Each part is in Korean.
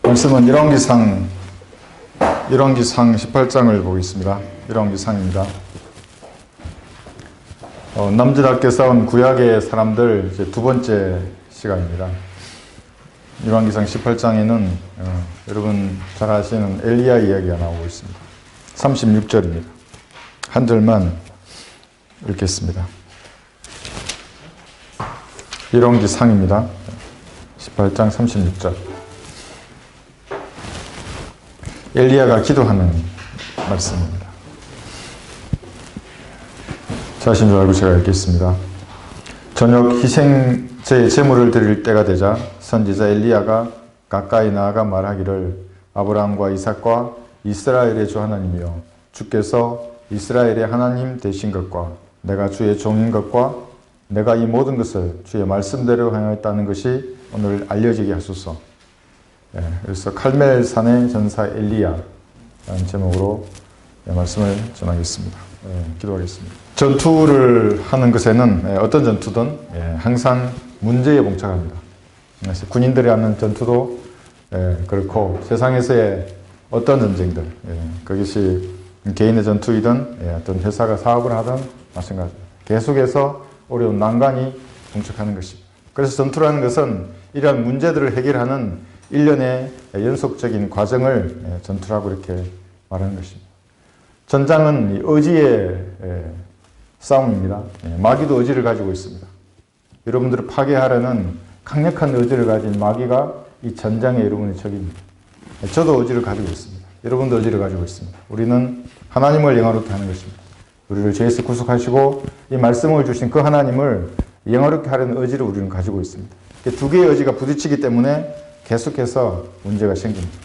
말씀은 열왕기상 18장을 보겠습니다. 열왕기상입니다. 남자답게 싸운 구약의 사람들 이제 두 번째 시간입니다. 열왕기상 18장에는 여러분 잘 아시는 엘리야 이야기가 나오고 있습니다. 36절입니다. 한 절만 읽겠습니다. 열왕기상입니다. 18장 36절. 엘리야가 기도하는 말씀입니다. 자신 줄 알고 제가 읽겠습니다. 저녁 희생제의 제물을 드릴 때가 되자 선지자 엘리야가 가까이 나아가 말하기를 아브라함과 이삭과 이스라엘의 주 하나님이여 주께서 이스라엘의 하나님 되신 것과 내가 주의 종인 것과 내가 이 모든 것을 주의 말씀대로 행하였다는 것이 오늘 알려지게 하소서. 그래서 칼멜산의 전사 엘리야라는 제목으로 말씀을 전하겠습니다. 기도하겠습니다. 전투를 하는 것에는 어떤 전투든 항상 문제에 봉착합니다. 그래서 군인들이 하는 전투도 그렇고 세상에서의 어떤 전쟁들, 그것이 개인의 전투이든 어떤 회사가 사업을 하든 마찬가지입니다. 계속해서 어려운 난관이 봉착하는 것입니다. 그래서 전투라는 것은 이러한 문제들을 해결하는 일련의 연속적인 과정을 전투라고 이렇게 말하는 것입니다. 전장은 의지의 싸움입니다. 마귀도 의지를 가지고 있습니다. 여러분들을 파괴하려는 강력한 의지를 가진 마귀가 이 전장의 여러분의 적입니다. 저도 의지를 가지고 있습니다. 여러분도 의지를 가지고 있습니다. 우리는 하나님을 영화롭게 하는 것입니다. 우리를 죄에서 구속하시고 이 말씀을 주신 그 하나님을 영화롭게 하려는 의지를 우리는 가지고 있습니다. 두 개의 의지가 부딪히기 때문에 계속해서 문제가 생깁니다.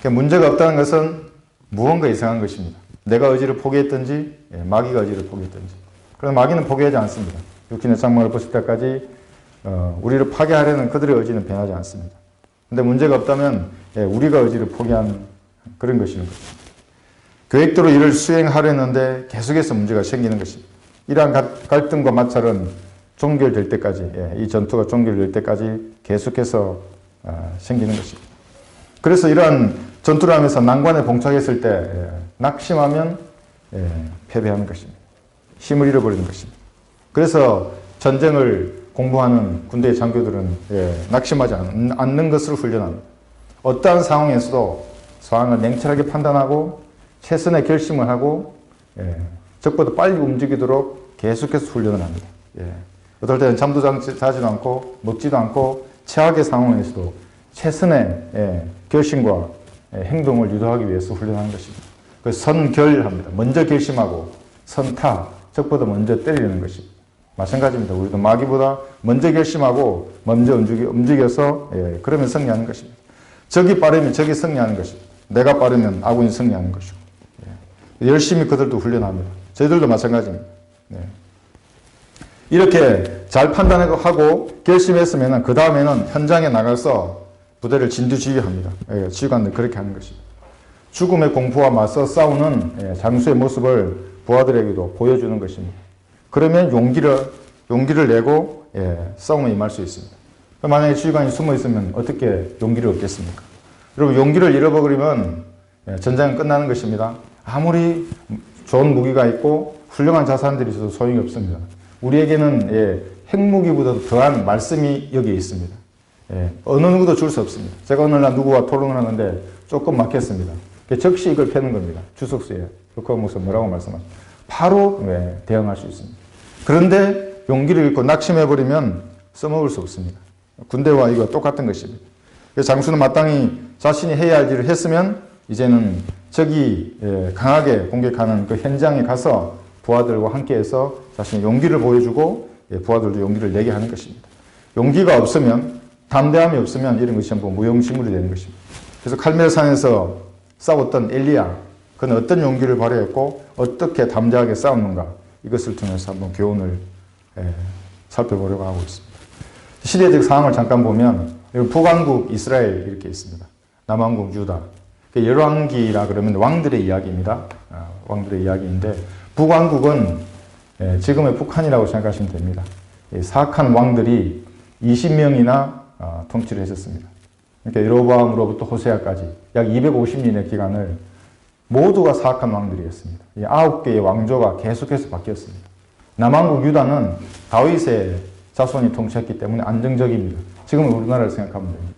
문제가 없다는 것은 무언가 이상한 것입니다. 내가 의지를 포기했든지 마귀가 의지를 포기했든지. 그러나 마귀는 포기하지 않습니다. 육신의 장막을 벗을 때까지 우리를 파괴하려는 그들의 의지는 변하지 않습니다. 그런데 문제가 없다면 우리가 의지를 포기한 그런 것이는 것입니다. 계획대로 일을 수행하려는데 계속해서 문제가 생기는 것입니다. 이러한 갈등과 마찰은 종결될 때까지, 이 전투가 종결될 때까지 계속해서 생기는 것입니다. 그래서 이러한 전투를 하면서 난관에 봉착했을 때 낙심하면 패배하는 것입니다. 힘을 잃어버리는 것입니다. 그래서 전쟁을 공부하는 군대의 장교들은 낙심하지 않는 것을 훈련합니다. 어떠한 상황에서도 상황을 냉철하게 판단하고 최선의 결심을 하고 적보다 빨리 움직이도록 계속해서 훈련을 합니다. 어떨 때는 잠도 자지도 않고 먹지도 않고 최악의 상황에서도 최선의 결심과 행동을 유도하기 위해서 훈련하는 것입니다. 그래서 선결합니다. 먼저 결심하고 선타, 적보다 먼저 때리는 것입니다. 마찬가지입니다. 우리도 마귀보다 먼저 결심하고 먼저 움직여서 그러면 승리하는 것입니다. 적이 빠르면 적이 승리하는 것입니다. 내가 빠르면 아군이 승리하는 것이고 열심히 그들도 훈련합니다. 저희들도 마찬가지입니다. 이렇게 잘 판단하고 결심했으면 그 다음에는 현장에 나가서 부대를 진두지휘합니다. 지휘관들 그렇게 하는 것입니다. 죽음의 공포와 맞서 싸우는 장수의 모습을 부하들에게도 보여주는 것입니다. 그러면 용기를 내고 싸움에 임할 수 있습니다. 만약에 지휘관이 숨어 있으면 어떻게 용기를 얻겠습니까? 여러분 용기를 잃어버리면 전쟁은 끝나는 것입니다. 아무리 좋은 무기가 있고 훌륭한 자산들이 있어도 소용이 없습니다. 우리에게는 핵무기보다도 더한 말씀이 여기에 있습니다. 어느 누구도 줄 수 없습니다. 제가 어느 날 누구와 토론을 하는데 조금 막혔습니다. 즉시 이걸 펴는 겁니다. 주석수에. 그 목사 뭐라고 말씀하십니까? 바로 대응할 수 있습니다. 그런데 용기를 잃고 낙심해버리면 써먹을 수 없습니다. 군대와 이거 똑같은 것입니다. 장수는 마땅히 자신이 해야 할 일을 했으면 이제는 적이 강하게 공격하는 그 현장에 가서 부하들과 함께해서 자신의 용기를 보여주고 부하들도 용기를 내게 하는 것입니다. 용기가 없으면 담대함이 없으면 이런 것이 전부 무용지물이 되는 것입니다. 그래서 칼멜산에서 싸웠던 엘리야 그는 어떤 용기를 발휘했고 어떻게 담대하게 싸웠는가 이것을 통해서 한번 교훈을 살펴보려고 하고 있습니다. 시대적 상황을 잠깐 보면 북왕국 이스라엘 이렇게 있습니다. 남왕국 유다. 열왕기라 그러면 왕들의 이야기입니다. 왕들의 이야기인데 북왕국은 지금의 북한이라고 생각하시면 됩니다. 사악한 왕들이 20명이나 통치를 했었습니다. 그러니까 여로보암으로부터 호세아까지 약 250년의 기간을 모두가 사악한 왕들이었습니다. 이 9개의 왕조가 계속해서 바뀌었습니다. 남왕국 유다는 다윗의 자손이 통치했기 때문에 안정적입니다. 지금은 우리나라를 생각하면 됩니다.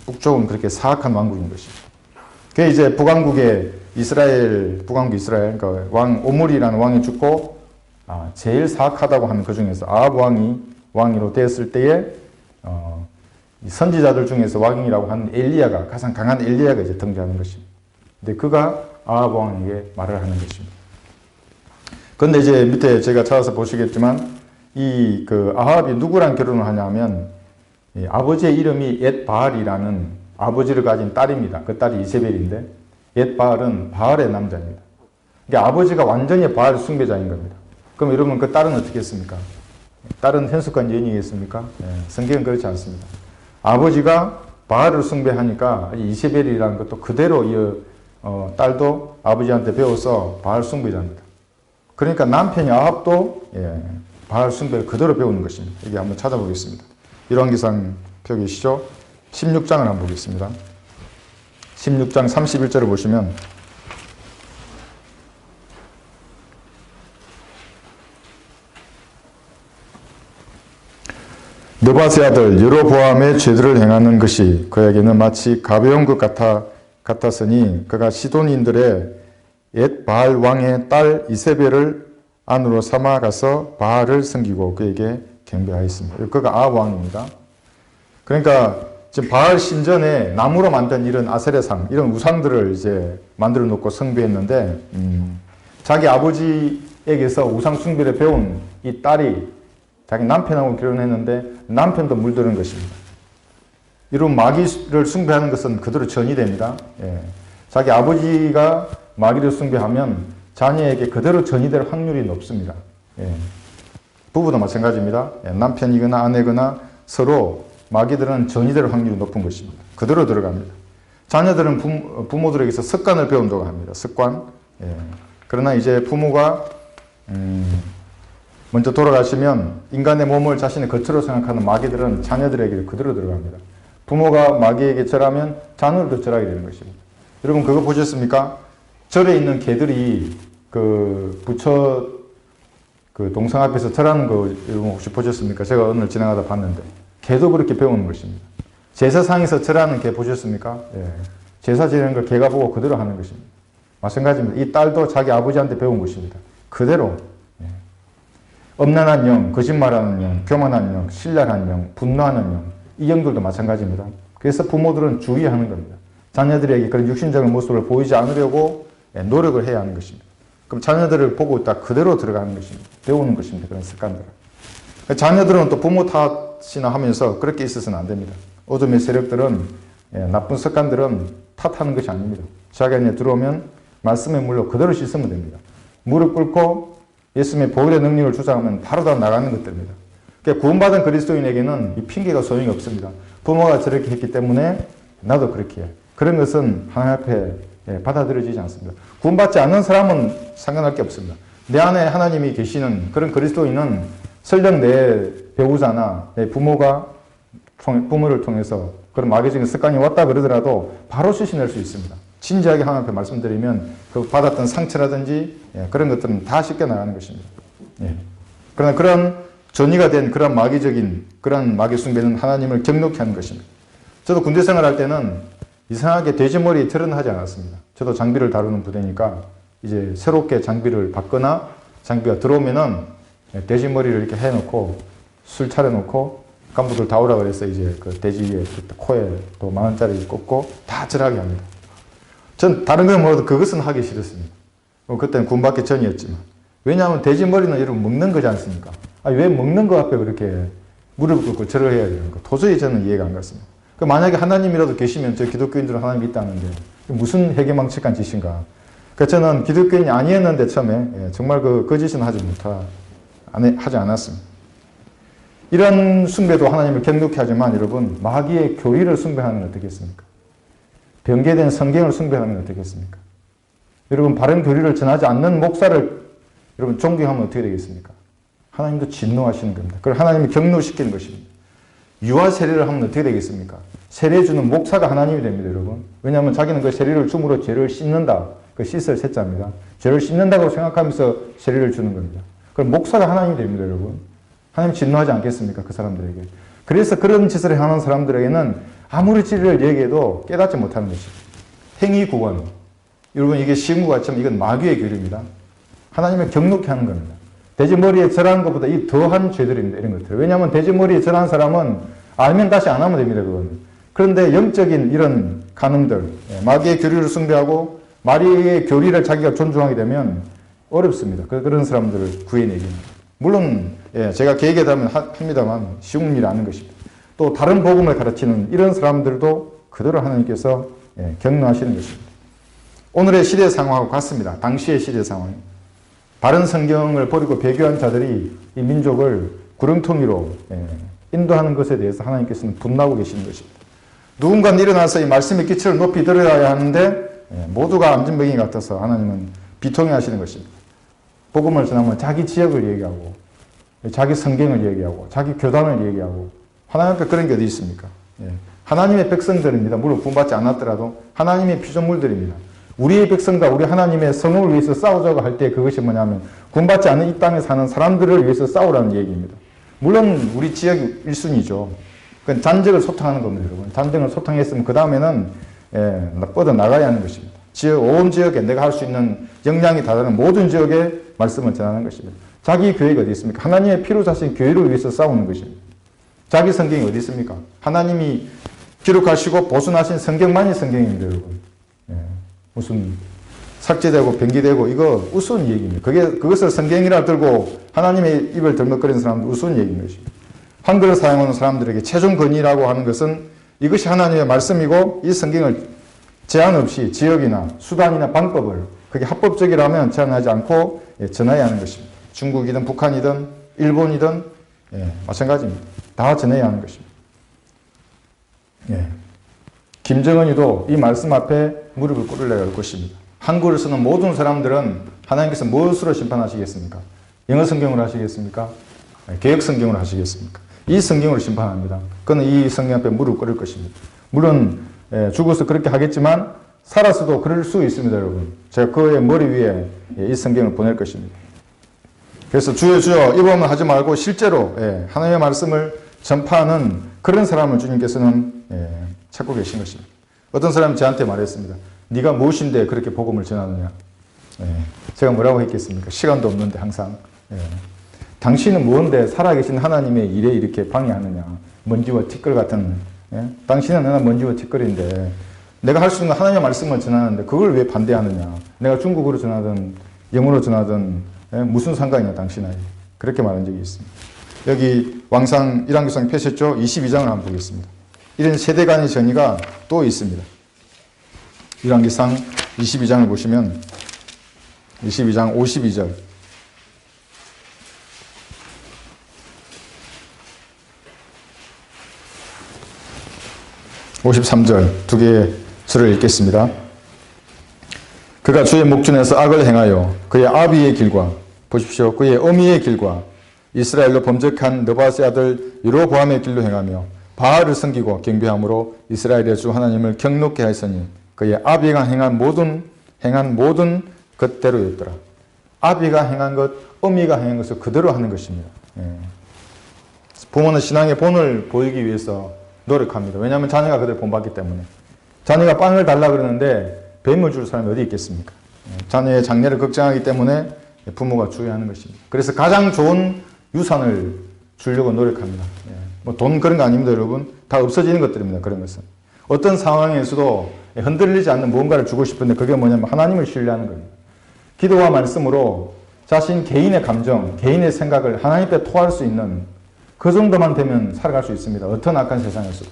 북쪽은 그렇게 사악한 왕국인 것입니다. 그 이제 북왕국의 북왕국 이스라엘, 그러니까 왕 오므리라는 왕이 죽고 제일 사악하다고 하는 그 중에서 아합 왕이 왕으로 되었을 때에 선지자들 중에서 왕이라고 하는 엘리야가 가장 강한 엘리야가 이제 등장하는 것입니다. 근데 그가 아합 왕에게 말을 하는 것입니다. 그런데 이제 밑에 제가 찾아서 보시겠지만 이 그 아합이 누구랑 결혼을 하냐면 아버지의 이름이 옙바알이라는 아버지를 가진 딸입니다. 그 딸이 이세벨인데 옙바알은 바알의 남자입니다. 그러니까 아버지가 완전히 바알 숭배자인 겁니다. 그럼 여러분 그 딸은 어떻게 했습니까? 딸은 현숙한 여인이겠습니까? 성경은 그렇지 않습니다. 아버지가 바알을 숭배하니까 이세벨이라는 것도 그대로 딸도 아버지한테 배워서 바알 숭배자입니다. 그러니까 남편이 아합도 바알 숭배를 그대로 배우는 것입니다. 여기 한번 찾아보겠습니다. 열왕기상 펴 계시죠? 16장을 한번 보겠습니다. 16장 31절을 보시면 느바세 아들 여로보암의 죄들을 행하는 것이 그에게는 마치 가벼운 것 같았으니 그가 시돈인들의 옙바알 왕의 딸 이세벨을 안으로 삼아 가서 바알을 섬기고 그에게 경배하였습니다. 그가 아합 왕입니다. 그러니까 지금 바알 신전에 나무로 만든 이런 아세레상, 이런 우상들을 이제 만들어 놓고 숭배했는데 자기 아버지에게서 우상 숭배를 배운 이 딸이 자기 남편하고 결혼했는데 남편도 물드는 것입니다. 이런 마귀를 숭배하는 것은 그대로 전이됩니다. 자기 아버지가 마귀를 숭배하면 자녀에게 그대로 전이될 확률이 높습니다. 부부도 마찬가지입니다. 남편이거나 아내거나 서로 마귀들은 전이될 확률이 높은 것입니다. 그대로 들어갑니다. 자녀들은 부모들에게서 습관을 배운다고 합니다. 습관. 그러나 이제 부모가 먼저 돌아가시면 인간의 몸을 자신의 거처로 생각하는 마귀들은 자녀들에게 그대로 들어갑니다. 부모가 마귀에게 절하면 자녀들도 절하게 되는 것입니다. 여러분 그거 보셨습니까? 절에 있는 개들이 그 부처 그 동상 앞에서 절하는 거 여러분 혹시 보셨습니까? 제가 오늘 지나가다 봤는데 개도 그렇게 배우는 것입니다. 제사상에서 절하는 개 보셨습니까? 제사 지내는 걸 개가 보고 그대로 하는 것입니다. 마찬가지입니다. 이 딸도 자기 아버지한테 배운 것입니다. 그대로. 엄난한 영, 거짓말하는 영, 교만한 영, 신랄한 영, 분노하는 영, 이 영들도 마찬가지입니다. 그래서 부모들은 주의하는 겁니다. 자녀들에게 그런 육신적인 모습을 보이지 않으려고 노력을 해야 하는 것입니다. 그럼 자녀들을 보고 있다 그대로 들어가는 것입니다. 배우는 것입니다. 그런 습관들을. 자녀들은 또 부모 탓이나 하면서 그렇게 있어서는 안 됩니다. 어둠의 세력들은 나쁜 습관들은 탓하는 것이 아닙니다. 자기 안에 들어오면 말씀의 물로 그대로 씻으면 됩니다. 무릎 꿇고 예수님의 보혈의 능력을 주장하면 바로 다 나가는 것들입니다. 그러니까 구원받은 그리스도인에게는 이 핑계가 소용이 없습니다. 부모가 저렇게 했기 때문에 나도 그렇게 해. 그런 것은 하나님 앞에 받아들여지지 않습니다. 구원받지 않는 사람은 상관할 게 없습니다. 내 안에 하나님이 계시는 그런 그리스도인은 설령 내 배우자나 내 부모를 통해서 그런 마귀적인 습관이 왔다 그러더라도 바로 씻어낼 수 있습니다. 진지하게 하나님 앞에 말씀드리면 그 받았던 상처라든지 그런 것들은 다 씻겨 나가는 것입니다. 그러나 그런 전이가 된 그런 마귀적인 그런 마귀 숭배는 하나님을 경록히 하는 것입니다. 저도 군대 생활할 때는 이상하게 돼지머리 털은 하지 않았습니다. 저도 장비를 다루는 부대니까 이제 새롭게 장비를 받거나 장비가 들어오면은 돼지머리를 이렇게 해놓고 술 차려놓고 간부들 다 오라 그래서 이제 그 돼지 위에 코에 또 10,000원짜리 꽂고 다 절하게 합니다. 전 다른 건 몰라도 그것은 하기 싫었습니다. 그때는 군받기 전이었지만. 왜냐하면 돼지머리는 여러분 먹는 거지 않습니까? 왜 먹는 거 앞에 그렇게 무릎을 꿇고 절을 해야 되는 거? 도저히 저는 이해가 안 갔습니다. 만약에 하나님이라도 계시면 저 기독교인들은 하나님이 있다는데 무슨 해괴망측한 짓인가. 저는 기독교인이 아니었는데 처음에 정말 그 짓은 하지 않았습니다. 이런 숭배도 하나님을 경록히 하지만 여러분 마귀의 교리를 숭배하면 어떻겠습니까? 변개된 성경을 숭배하면 어떻겠습니까? 여러분 바른 교리를 전하지 않는 목사를 여러분 존경하면 어떻게 되겠습니까? 하나님도 진노하시는 겁니다. 그걸 하나님이 경노시키는 것입니다. 유아 세례를 하면 어떻게 되겠습니까? 세례주는 목사가 하나님이 됩니다, 여러분. 왜냐하면 자기는 그 세례를 줌으로 죄를 씻는다. 그 씻을 세자입니다. 죄를 씻는다고 생각하면서 세례를 주는 겁니다. 그럼 목사가 하나님이 됩니다, 여러분. 하나님 진노하지 않겠습니까? 그 사람들에게. 그래서 그런 짓을 하는 사람들에게는 아무리 진리를 얘기해도 깨닫지 못하는 것입니다. 행위 구원. 여러분, 이게 쉬운 것 같지만 이건 마귀의 교리입니다. 하나님을 경록케 하는 겁니다. 돼지머리에 절하는 것보다 이 더한 죄들입니다. 이런 것들. 왜냐하면 돼지머리에 절하는 사람은 알면 다시 안 하면 됩니다. 그거는. 그런데 영적인 이런 간음들, 마귀의 교리를 숭배하고 마귀의 교리를 자기가 존중하게 되면 어렵습니다. 그런 사람들을 구해내기는. 물론 제가 계획에다면 합니다만 쉬운 일이 아닌 것입니다. 또 다른 복음을 가르치는 이런 사람들도 그대로 하나님께서 격려하시는 것입니다. 오늘의 시대 상황하고 같습니다. 당시의 시대 상황. 바른 성경을 버리고 배교한 자들이 이 민족을 구렁텅이로 인도하는 것에 대해서 하나님께서는 분노하고 계시는 것입니다. 누군가는 일어나서 이 말씀의 기초를 높이 들어야 하는데 모두가 안전뱅이 같아서 하나님은 비통해 하시는 것입니다. 복음을 전하면 자기 지역을 얘기하고 자기 성경을 얘기하고 자기 교단을 얘기하고 하나님 앞에 그런 게 어디 있습니까? 하나님의 백성들입니다. 물론 구원받지 않았더라도 하나님의 피조물들입니다. 우리의 백성과 우리 하나님의 성읍을 위해서 싸우자고 할 때 그것이 뭐냐면 구원받지 않은 이 땅에 사는 사람들을 위해서 싸우라는 얘기입니다. 물론 우리 지역이 1순위죠. 그건 잔적을 소탕하는 겁니다, 여러분. 잔적을 소탕했으면 그 다음에는 뻗어 나가야 하는 것입니다. 온 지역에 내가 할 수 있는 역량이 다다른 모든 지역에 말씀을 전하는 것입니다. 자기 교회가 어디 있습니까? 하나님의 피로 자신 교회를 위해서 싸우는 것입니다. 자기 성경이 어디 있습니까? 하나님이 기록하시고 보존하신 성경만이 성경입니다, 여러분. 무슨 삭제되고 변기되고 이거 우스운 얘기입니다. 그것을 성경이라 들고 하나님의 입을 덜먹거리는 사람들 우스운 얘기인 것입니다. 한글을 사용하는 사람들에게 최종 권위라고 하는 것은 이것이 하나님의 말씀이고 이 성경을 제한 없이 지역이나 수단이나 방법을 그게 합법적이라면 제한하지 않고 전해야 하는 것입니다. 중국이든 북한이든 일본이든 마찬가지입니다. 다 전해야 하는 것입니다. 김정은이도 이 말씀 앞에 무릎을 꿇으려고 할 것입니다. 한글을 쓰는 모든 사람들은 하나님께서 무엇으로 심판하시겠습니까? 영어 성경으로 하시겠습니까? 개혁 성경으로 하시겠습니까? 이 성경으로 심판합니다. 그는 이 성경 앞에 무릎 꿇을 것입니다. 물론 죽어서 그렇게 하겠지만 살아서도 그럴 수 있습니다, 여러분. 제가 그의 머리 위에 이 성경을 보낼 것입니다. 그래서 주여 주여 입으면 하지 말고 실제로 하나님의 말씀을 전파하는 그런 사람을 주님께서는 찾고 계신 것입니다. 어떤 사람이 저한테 말했습니다. 네가 무엇인데 그렇게 복음을 전하느냐. 제가 뭐라고 했겠습니까? 시간도 없는데 항상. 당신은 무언데 살아계신 하나님의 일에 이렇게 방해하느냐. 먼지와 티끌 같은. 당신은 내가 먼지와 티끌인데 내가 할 수 있는 하나님의 말씀을 전하는데 그걸 왜 반대하느냐. 내가 중국어로 전하든 영어로 전하든 무슨 상관이냐 당신아이. 그렇게 말한 적이 있습니다. 여기 왕상 일왕기상 펴셨죠? 22장을 한번 보겠습니다. 이런 세대 간의 전의가 또 있습니다. 일왕기상 22장을 보시면 22장 52절 53절 두 개의 절을 읽겠습니다. 그가 주의 목전에서 악을 행하여 그의 아비의 길과 보십시오. 그의 어미의 길과 이스라엘로 범죄한 느바스의 아들 여로보암의 길로 행하며 바알을 섬기고 경배함으로 이스라엘의 주 하나님을 경록케 하였으니 그의 아비가 행한 모든 것대로였더라. 아비가 행한 것, 어미가 행한 것을 그대로 하는 것입니다. 부모는 신앙의 본을 보이기 위해서 노력합니다. 왜냐하면 자녀가 그대로 본받기 때문에. 자녀가 빵을 달라 그러는데 뱀을 줄 사람이 어디 있겠습니까? 자녀의 장래를 걱정하기 때문에 부모가 주의하는 것입니다. 그래서 가장 좋은 유산을 주려고 노력합니다. 뭐 돈 그런 거 아닙니다, 여러분. 다 없어지는 것들입니다, 그런 것은. 어떤 상황에서도 흔들리지 않는 무언가를 주고 싶은데 그게 뭐냐면 하나님을 신뢰하는 겁니다. 기도와 말씀으로 자신 개인의 감정, 개인의 생각을 하나님 앞에 토할 수 있는 그 정도만 되면 살아갈 수 있습니다. 어떤 악한 세상에서도.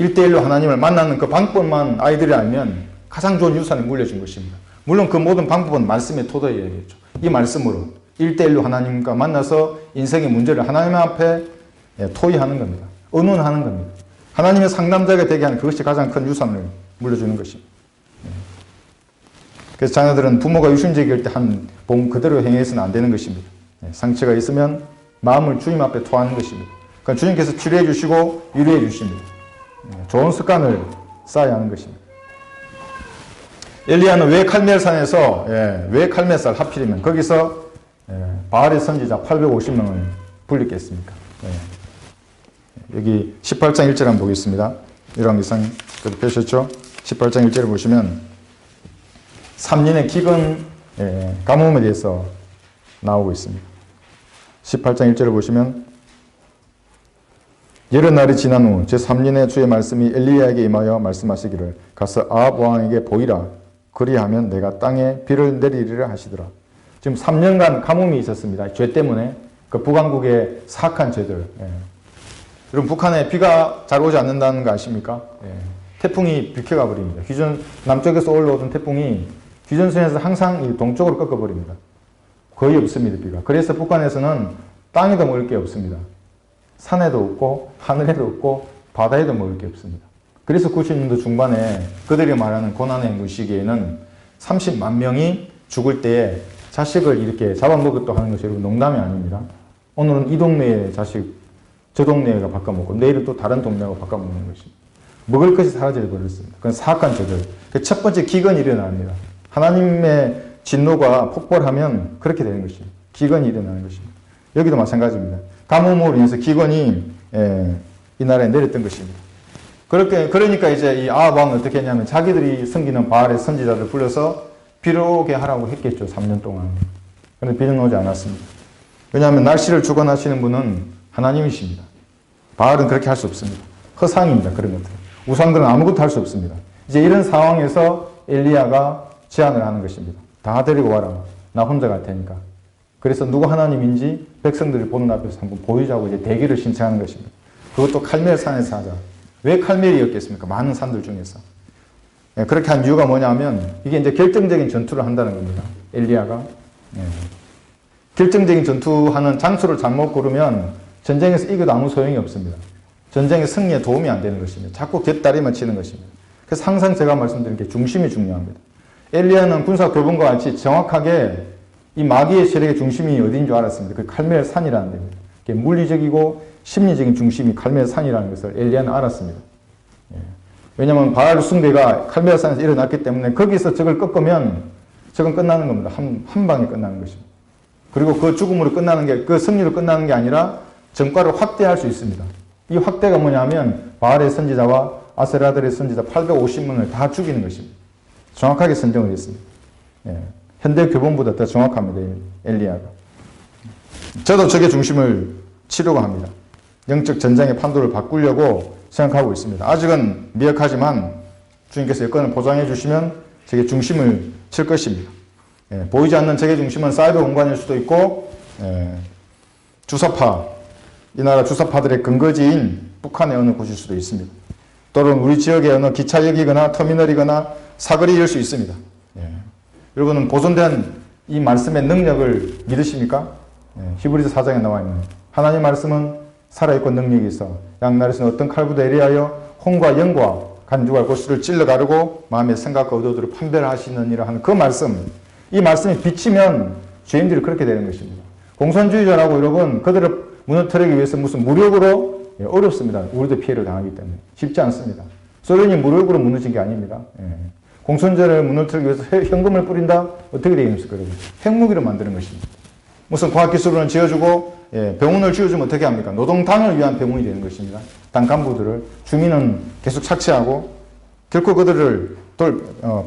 1대1로 하나님을 만나는 그 방법만 아이들이 알면 가장 좋은 유산을 물려준 것입니다. 물론 그 모든 방법은 말씀의 토대이겠죠. 이 말씀으로 1대1로 하나님과 만나서 인생의 문제를 하나님 앞에 토의하는 겁니다. 의논하는 겁니다. 하나님의 상담자가 되게 하는 그것이 가장 큰 유산을 물려주는 것입니다. 그래서 자녀들은 부모가 유신제기할 때 한 본 그대로 행해서는 안 되는 것입니다. 상처가 있으면 마음을 주님 앞에 토하는 것입니다. 그러니까 주님께서 치료해 주시고 위로해 주십니다. 좋은 습관을 쌓아야 하는 것입니다. 엘리야는 왜 칼멜산에서 왜 칼멜산 하필이면 거기서 바알의 선지자 850명을 불렸겠습니까? 여기 18장 1절 한번 보겠습니다. 열왕기상 펴셨죠? 18장 1절을 보시면 3년의 기근 가뭄에 대해서 나오고 있습니다. 18장 1절을 보시면 여러 날이 지난 후 제3년의 주의 말씀이 엘리야에게 임하여 말씀하시기를 가서 아합 왕에게 보이라. 그리하면 내가 땅에 비를 내리리라 하시더라. 지금 3년간 가뭄이 있었습니다. 죄 때문에 그 북왕국의 사악한 죄들. 여러분 북한에 비가 잘 오지 않는다는 거 아십니까? 태풍이 비켜가 버립니다. 남쪽에서 올라오던 태풍이 휴전선에서 항상 동쪽으로 꺾어버립니다. 거의 없습니다. 비가. 그래서 북한에서는 땅에도 먹을 게 없습니다. 산에도 없고 하늘에도 없고 바다에도 먹을 게 없습니다. 그래서 90년도 중반에 그들이 말하는 고난의 문 시기에는 30만 명이 죽을 때에 자식을 이렇게 잡아먹었다고 하는 것이 여러분 농담이 아닙니다. 오늘은 이 동네의 자식 저 동네가 바꿔먹고 내일은 또 다른 동네가 바꿔먹는 것입니다. 먹을 것이 사라져 버렸습니다. 그건 사악한 죄들. 첫 번째 기근이 일어납니다. 하나님의 진노가 폭발하면 그렇게 되는 것입니다. 기근이 일어나는 것입니다. 여기도 마찬가지입니다. 가뭄으로 인해서 기근이 이 나라에 내렸던 것입니다. 그러니까 이제 이 아합 왕은 어떻게 했냐면 자기들이 섬기는 바알의 선지자를 불러서 비를 오게 하라고 했겠죠. 3년 동안. 그런데 비는 오지 않았습니다. 왜냐하면 날씨를 주관하시는 분은 하나님이십니다. 바알은 그렇게 할 수 없습니다. 허상입니다. 그런 것들. 우상들은 아무것도 할 수 없습니다. 이제 이런 상황에서 엘리야가 제안을 하는 것입니다. 다 데리고 와라. 나 혼자 갈 테니까. 그래서 누가 하나님인지 백성들이 보는 앞에서 한번 보이자고 이제 대기를 신청하는 것입니다. 그것도 칼멜산에서 하자. 왜 칼멜이었겠습니까? 많은 산들 중에서. 그렇게 한 이유가 뭐냐면 이게 이제 결정적인 전투를 한다는 겁니다. 엘리야가. 결정적인 전투하는 장소를 잘못 고르면 전쟁에서 이겨도 아무 소용이 없습니다. 전쟁의 승리에 도움이 안 되는 것입니다. 자꾸 곁다리만 치는 것입니다. 그래서 항상 제가 말씀드린 게 중심이 중요합니다. 엘리야는 군사 교본과 같이 정확하게 이 마귀의 세력의 중심이 어디인 줄 알았습니다. 그 칼멜산이라는 데입니다. 물리적이고 심리적인 중심이 칼멜산이라는 것을 엘리야는 알았습니다. 왜냐하면 바알 숭배가 칼멜산에서 일어났기 때문에 거기서 적을 꺾으면 적은 끝나는 겁니다. 한 방에 끝나는 것입니다. 그리고 그 죽음으로 끝나는 게, 그 승리로 끝나는 게 아니라 전과를 확대할 수 있습니다. 이 확대가 뭐냐면 바알의 선지자와 아세라들의 선지자 850명을 다 죽이는 것입니다. 정확하게 선정을 했습니다. 현대 교본보다 더 정확합니다. 엘리야가. 저도 적의 중심을 치려고 합니다. 영적 전쟁의 판도를 바꾸려고 생각하고 있습니다. 아직은 미약하지만 주님께서 여건을 보장해 주시면 적의 중심을 칠 것입니다. 보이지 않는 적의 중심은 사이버 공간일 수도 있고 주사파, 이 나라 주사파들의 근거지인 북한의 어느 곳일 수도 있습니다. 또는 우리 지역의 어느 기차역이거나 터미널이거나 사거리일 수 있습니다. 여러분은 보존된 이 말씀의 능력을 믿으십니까? 히브리서 4장에 나와 있는 하나님 말씀은 살아있고 능력이 있어 양날에서는 어떤 칼부도 애리하여 홍과 영과 간주와 고수를 찔러 가르고 마음의 생각과 의도들을 판별하시느니라 하는 그 말씀, 이 말씀이 비치면 죄인들이 그렇게 되는 것입니다. 공산주의자라고 여러분 그들을 무너뜨리기 위해서 무슨 무력으로 어렵습니다. 우리도 피해를 당하기 때문에 쉽지 않습니다. 소련이 무력으로 무너진 게 아닙니다. 공산주의를 무너뜨리기 위해서 현금을 뿌린다? 어떻게 되겠습니까? 핵무기로 만드는 것입니다. 무슨 과학기술을 지어주고 병원을 지어주면 어떻게 합니까? 노동당을 위한 병원이 되는 것입니다. 당 간부들을 주민은 계속 착취하고 결코 그들을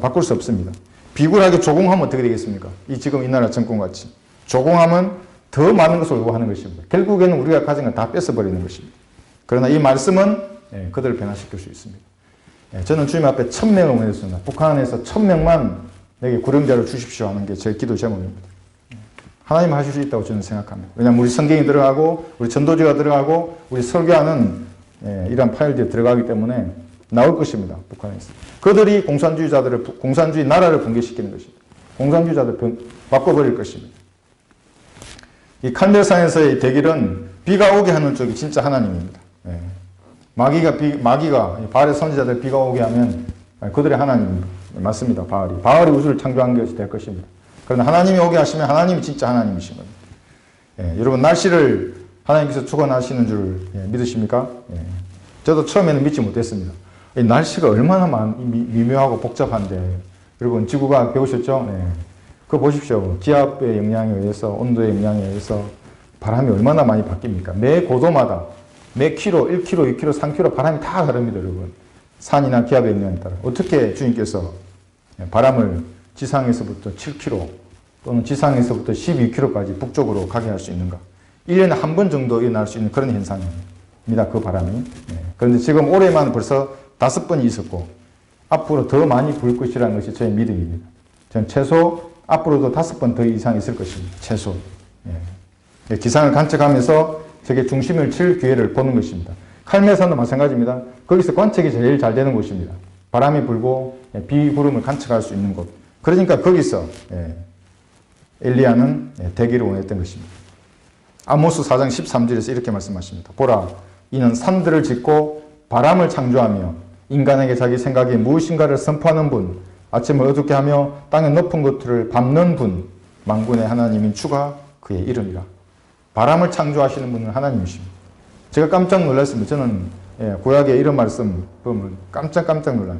바꿀 수 없습니다. 비굴하게 조공하면 어떻게 되겠습니까? 지금 이 나라 정권같이 조공하면 더 많은 것을 요구하는 것입니다. 결국에는 우리가 가진 걸 다 뺏어버리는 것입니다. 그러나 이 말씀은 그들을 변화시킬 수 있습니다. 저는 주님 앞에 1000명을 원했습니다. 북한에서 1000명만 내게 구령자를 주십시오 하는 게 제 기도 제목입니다. 하나님 하실 수 있다고 저는 생각합니다. 왜냐하면 우리 성경이 들어가고 우리 전도지가 들어가고 우리 설교하는 이러한 파일들이 들어가기 때문에 나올 것입니다. 북한에서. 그들이 공산주의 나라를 붕괴시키는 것입니다. 공산주의자들 바꿔버릴 것입니다. 이 칼멜산에서의 대결은 비가 오게 하는 쪽이 진짜 하나님입니다. 마귀가 바알의 선지자들 비가 오게 하면 그들의 하나님입니다. 맞습니다. 바알이 우주를 창조한 것이 될 것입니다. 그러나 하나님이 오게 하시면 하나님이 진짜 하나님이신 겁니다. 여러분 날씨를 하나님께서 주관하시는 줄 믿으십니까? 저도 처음에는 믿지 못했습니다. 이 날씨가 얼마나 미묘하고 복잡한데, 여러분 지구과학 배우셨죠? 네. 그거 보십시오. 기압의 영향에 의해서, 온도의 영향에 의해서 바람이 얼마나 많이 바뀝니까? 매 고도마다 매 킬로, 1킬로, 2킬로, 3킬로 바람이 다 다릅니다, 여러분. 산이나 기압의 영향에 따라. 어떻게 주님께서 바람을 지상에서부터 7킬로 또는 지상에서부터 12킬로까지 북쪽으로 가게 할 수 있는가? 1년에 한 번 정도 일어날 수 있는 그런 현상입니다, 그 바람이. 그런데 지금 올해만 벌써 5번이 있었고, 앞으로 더 많이 불 것이라는 것이 저의 믿음입니다. 저는 최소 앞으로도 5번 더 이상 있을 것입니다. 최소. 기상을 관측하면서 저게 중심을 칠 기회를 보는 것입니다. 칼메산도 마찬가지입니다. 거기서 관측이 제일 잘 되는 곳입니다. 바람이 불고 비구름을 관측할 수 있는 곳. 그러니까 거기서 엘리야는 되기를 원했던 것입니다. 아모스 4장 13절에서 이렇게 말씀하십니다. 보라, 이는 산들을 짓고 바람을 창조하며 인간에게 자기 생각에 무엇인가를 선포하는 분, 아침을 어둡게 하며 땅의 높은 것들을 밟는 분, 만군의 하나님인 주가 그의 이름이라. 바람을 창조하시는 분은 하나님이십니다. 제가 깜짝 놀랐습니다. 저는 구약의 이런 말씀 보면 깜짝 놀라요.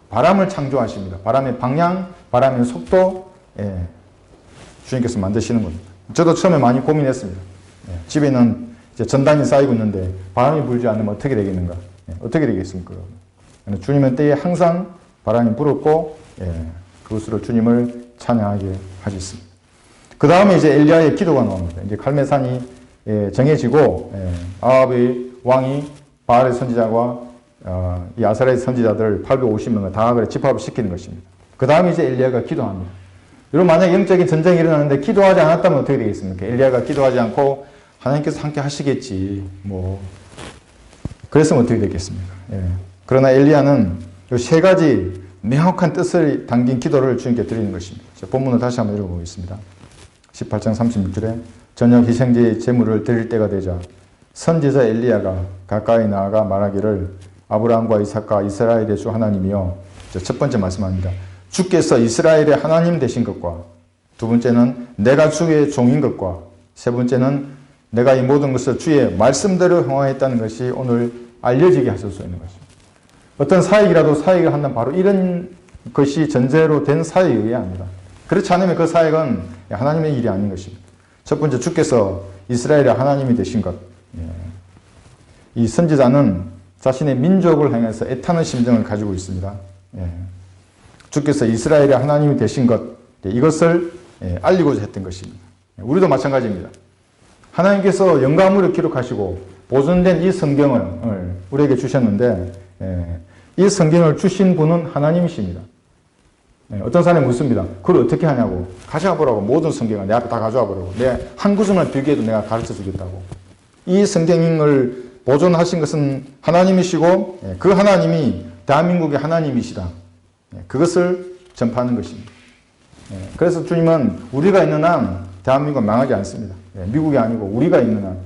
바람을 창조하십니다. 바람의 방향, 바람의 속도, 주님께서 만드시는 겁니다. 저도 처음에 많이 고민했습니다. 집에는 이제 전단이 쌓이고 있는데 바람이 불지 않으면 어떻게 되겠는가? 어떻게 되겠습니까? 주님의 때에 항상 바람이 불었고, 그것으로 주님을 찬양하게 하셨습니다. 그 다음에 이제 엘리야의 기도가 나옵니다. 이제 갈멜산이 정해지고, 아합의 왕이 바알의 선지자와 이 아사랴의 선지자들 850명을 다 그래 집합을 시키는 것입니다. 그 다음에 이제 엘리야가 기도합니다. 여러분, 만약 영적인 전쟁이 일어나는데 기도하지 않았다면 어떻게 되겠습니까? 엘리야가 기도하지 않고 하나님께서 함께 하시겠지, 그랬으면 어떻게 되겠습니까? 그러나 엘리야는 이 세 가지 명확한 뜻을 담긴 기도를 주님께 드리는 것입니다. 본문을 다시 한번 읽어보겠습니다. 18장 36절에 저녁 희생제의 제물을 드릴 때가 되자 선지자 엘리야가 가까이 나아가 말하기를 아브라함과 이삭과 이스라엘의 주 하나님이여. 첫 번째 말씀합니다. 주께서 이스라엘의 하나님 되신 것과, 두 번째는 내가 주의 종인 것과, 세 번째는 내가 이 모든 것을 주의 말씀대로 행하였다는 것이 오늘 알려지게 하소서 있는 것입니다. 어떤 사역이라도 사역을 한다면 바로 이런 것이 전제로 된 사역에 의해야 합니다. 그렇지 않으면 그 사역은 하나님의 일이 아닌 것입니다. 첫 번째, 주께서 이스라엘의 하나님이 되신 것. 이 선지자는 자신의 민족을 향해서 애타는 심정을 가지고 있습니다. 주께서 이스라엘의 하나님이 되신 것, 이것을 알리고자 했던 것입니다. 우리도 마찬가지입니다. 하나님께서 영감으로 기록하시고 보존된 이 성경을 우리에게 주셨는데, 이 성경을 주신 분은 하나님이십니다. 어떤 사람이 묻습니다. 그걸 어떻게 하냐고. 가져와 보라고. 모든 성경을 내 앞에 다 가져와 보라고. 내 한 구절만 빌게도 내가 가르쳐 주겠다고. 이 성경을 보존하신 것은 하나님이시고, 그 하나님이 대한민국의 하나님이시다. 그것을 전파하는 것입니다. 그래서 주님은 우리가 있는 한 대한민국은 망하지 않습니다. 미국이 아니고 우리가 있는 한,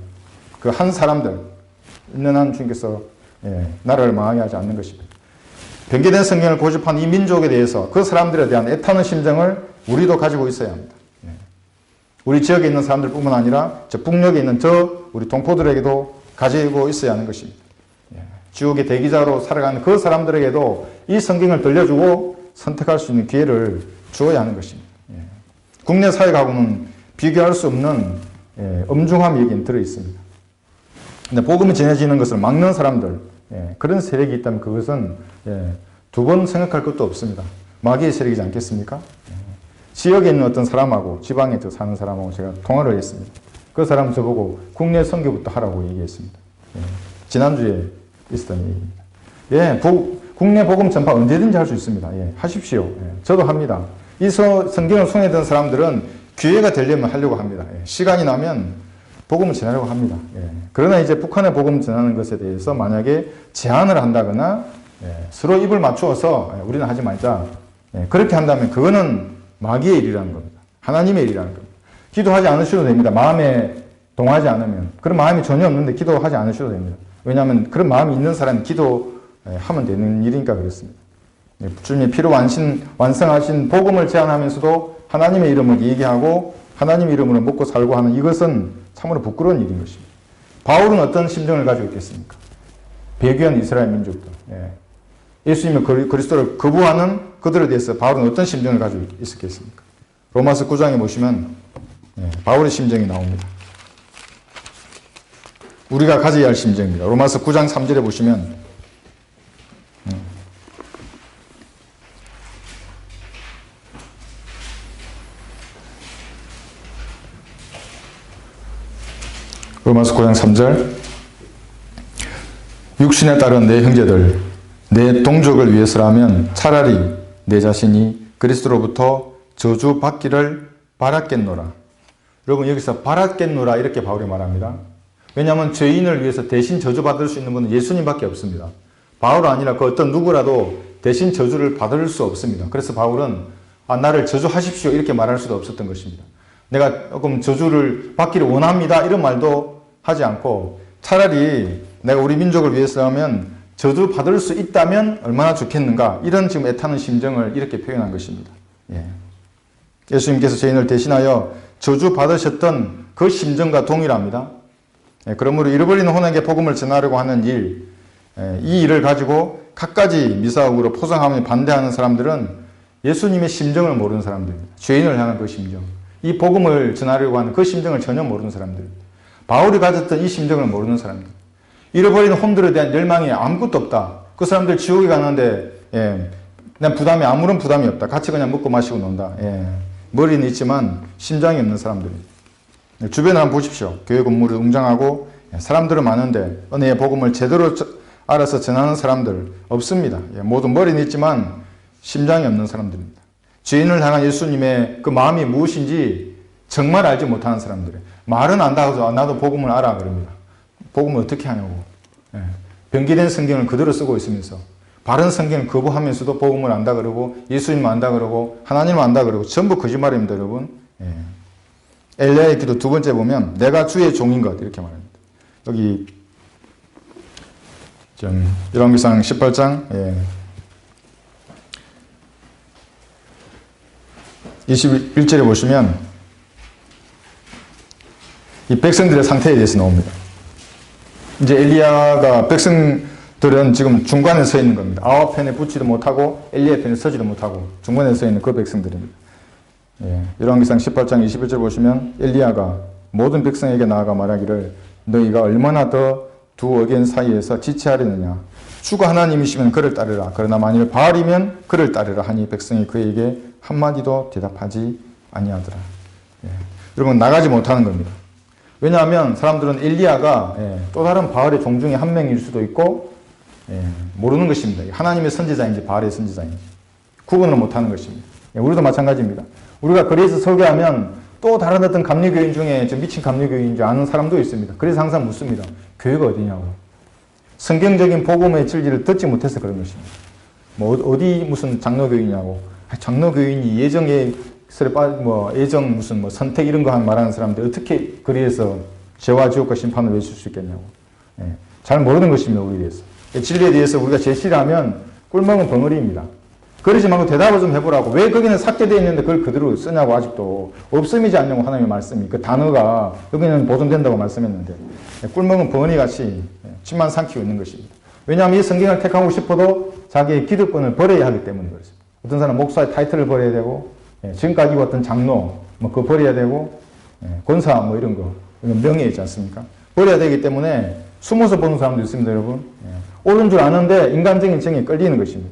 그 한 사람들 있는 한 주님께서 나라를 망하게 하지 않는 것입니다. 변개된 성경을 고집한 이 민족에 대해서 그 사람들에 대한 애타는 심정을 우리도 가지고 있어야 합니다. 우리 지역에 있는 사람들뿐만 아니라 저 북녘에 있는 우리 동포들에게도 가지고 있어야 하는 것입니다. 지옥의 대기자로 살아가는 그 사람들에게도 이 성경을 들려주고 선택할 수 있는 기회를 주어야 하는 것입니다. 국내 사회하고는 비교할 수 없는 엄중함이 여기에 들어있습니다. 근데 복음이 전해지는 것을 막는 사람들, 그런 세력이 있다면 그것은 두 번 생각할 것도 없습니다. 마귀의 세력이지 않겠습니까? 지역에 있는 어떤 사람하고 지방에 사는 사람하고 제가 통화를 했습니다. 그 사람 저보고 국내 선교부터 하라고 얘기했습니다. 지난주에 있었던 얘기입니다. 국내 복음 전파 언제든지 할 수 있습니다. 하십시오. 저도 합니다. 이 성경을 손에 든 사람들은 기회가 되려면 하려고 합니다. 시간이 나면 복음을 전하려고 합니다. 그러나 이제 북한의 복음 전하는 것에 대해서 만약에 제한을 한다거나 서로 입을 맞추어서 우리는 하지 말자, 그렇게 한다면 그거는 마귀의 일이라는 겁니다. 하나님의 일이라는 겁니다. 기도하지 않으셔도 됩니다. 마음에 동하지 않으면. 그런 마음이 전혀 없는데 기도하지 않으셔도 됩니다. 왜냐하면 그런 마음이 있는 사람이 기도하면 되는 일이니까 그렇습니다. 주님의 피로 완성하신 복음을 제안하면서도 하나님의 이름을 얘기하고 하나님의 이름으로 먹고 살고 하는 이것은 참으로 부끄러운 일인 것입니다. 바울은 어떤 심정을 가지고 있겠습니까? 배교한 이스라엘 민족들. 예수님의 그리스도를 거부하는 그들에 대해서 바울은 어떤 심정을 가지고 있었겠습니까? 로마서 9장에 보시면 바울의 심정이 나옵니다. 우리가 가져야 할 심정입니다. 로마서 9장 3절에 보시면 로마서 9장 3절 육신에 따른 내 형제들 내 동족을 위해서라면 차라리 내 자신이 그리스도로부터 저주받기를 바랐겠노라. 여러분 여기서 바랐겠노라 이렇게 바울이 말합니다. 왜냐하면 죄인을 위해서 대신 저주받을 수 있는 분은 예수님밖에 없습니다. 바울 아니라 그 어떤 누구라도 대신 저주를 받을 수 없습니다. 그래서 바울은 나를 저주하십시오 이렇게 말할 수도 없었던 것입니다. 내가 조금 저주를 받기를 원합니다 이런 말도 하지 않고 차라리 내가 우리 민족을 위해서라면 저주 받을 수 있다면 얼마나 좋겠는가 이런 지금 애타는 심정을 이렇게 표현한 것입니다. 예수님께서 죄인을 대신하여 저주 받으셨던 그 심정과 동일합니다. 그러므로 잃어버리는 혼에게 복음을 전하려고 하는 일, 이 일을 가지고 갖가지 미사옥으로 포장하며 반대하는 사람들은 예수님의 심정을 모르는 사람들입니다. 죄인을 향한 그 심정, 이 복음을 전하려고 하는 그 심정을 전혀 모르는 사람들입니다. 바울이 가졌던 이 심정을 모르는 사람들. 잃어버리는 혼들에 대한 열망이 아무것도 없다. 그 사람들 지옥에 가는데 난 부담이 아무런 부담이 없다. 같이 그냥 먹고 마시고 논다. 머리는 있지만 심장이 없는 사람들입니다. 주변을 한번 보십시오. 교회 건물이 웅장하고 사람들은 많은데 은혜의 복음을 제대로 알아서 전하는 사람들 없습니다. 모두 머리는 있지만 심장이 없는 사람들입니다. 죄인을 향한 예수님의 그 마음이 무엇인지 정말 알지 못하는 사람들이에요. 말은 안다 하죠. 나도 복음을 알아 그럽니다. 복음을 어떻게 하냐고. 변기된 성경을 그대로 쓰고 있으면서 바른 성경을 거부하면서도 복음을 안다 그러고 예수님을 안다 그러고 하나님을 안다 그러고 전부 거짓말입니다 여러분. 엘리야의 기도 두 번째 보면 내가 주의 종인 것 이렇게 말합니다. 여기 열왕기상 18장 21절에 보시면 이 백성들의 상태에 대해서 나옵니다. 이제 엘리야가 백성들은 지금 중간에 서 있는 겁니다. 아합 편에 붙지도 못하고 엘리야 편에 서지도 못하고 중간에 서 있는 그 백성들입니다. 열왕기상 18장 21절 보시면 엘리야가 모든 백성에게 나아가 말하기를 너희가 얼마나 더 두 의견 사이에서 지체하려느냐. 주가 하나님이시면 그를 따르라. 그러나 만일 바알이면 그를 따르라 하니 백성이 그에게 한마디도 대답하지 아니하더라. 여러분 나가지 못하는 겁니다. 왜냐하면 사람들은 엘리야가 또 다른 바알의 종 중에 한 명일 수도 있고 모르는 것입니다. 하나님의 선지자인지 바알의 선지자인지 구분을 못하는 것입니다. 우리도 마찬가지입니다. 우리가 거리에서 설교하면 또 다른 어떤 감리교인 중에 저 미친 감리교인인 줄 아는 사람도 있습니다. 그래서 항상 묻습니다. 교회가 어디냐고. 성경적인 복음의 진리를 듣지 못해서 그런 것입니다. 뭐 어디 무슨 장로교인이냐고. 장로교인이 예정에 예정 무슨 선택 이런 거 말하는 사람들 어떻게 거리에서 죄와 지옥과 심판을 외칠 수 있겠냐고. 잘 모르는 것입니다. 우리에 대해서. 진리에 대해서 우리가 제시를 하면 꿀먹은 벙어리입니다. 그러지 말고 대답을 좀 해보라고. 왜 거기는 삭제되어 있는데 그걸 그대로 쓰냐고. 아직도 없음이지 않냐고. 하나님의 말씀이 그 단어가 여기는 보존된다고 말씀했는데 꿀먹은 벙어리같이 침만 삼키고 있는 것입니다. 왜냐하면 이 성경을 택하고 싶어도 자기의 기득권을 버려야 하기 때문에 그렇습니다. 어떤 사람은 목사의 타이틀을 버려야 되고 지금까지 왔던 장로 그거 버려야 되고 권사 이런 거 명예 있지 않습니까? 버려야 되기 때문에 숨어서 보는 사람도 있습니다. 여러분. 옳은 줄 아는데 인간적인 정에 끌리는 것입니다.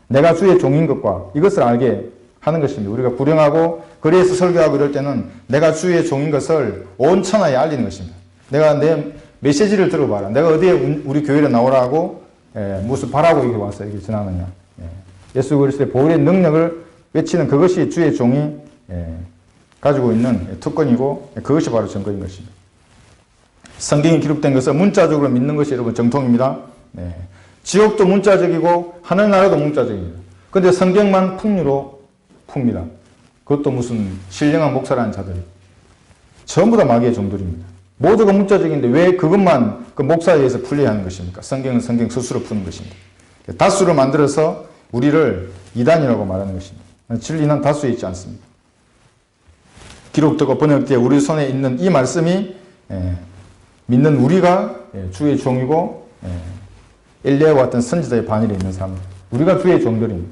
내가 주의 종인 것과 이것을 알게 하는 것입니다. 우리가 불행하고 거리에서 설교하고 이럴 때는 내가 주의 종인 것을 온 천하에 알리는 것입니다. 내가 내 메시지를 들어봐라. 내가 어디에 우리 교회를 나오라고 무슨 바라고 여기 와서 이렇게 전하느냐. 예수 그리스도의 보혈의 능력을 외치는 그것이 주의 종이 가지고 있는 특권이고 그것이 바로 증거인 것입니다. 성경이 기록된 것을 문자적으로 믿는 것이 여러분 정통입니다. 지옥도 문자적이고 하늘나라도 문자적입니다. 그런데 성경만 풍류로 풉니다. 그것도 무슨 신령한 목사라는 자들이 전부 다 마귀의 종들입니다. 모두가 문자적인데 왜 그것만 그 목사에 의해서 풀려야 하는 것입니까? 성경은 성경 스스로 푸는 것입니다. 다수를 만들어서 우리를 이단이라고 말하는 것입니다. 진리는 다수에 있지 않습니다. 기록되고 번역되어 우리 손에 있는 이 말씀이 믿는 우리가 주의 종이고 엘리야와 같은 선지자의 반열에 있는 사람들. 우리가 주의 종들입니다.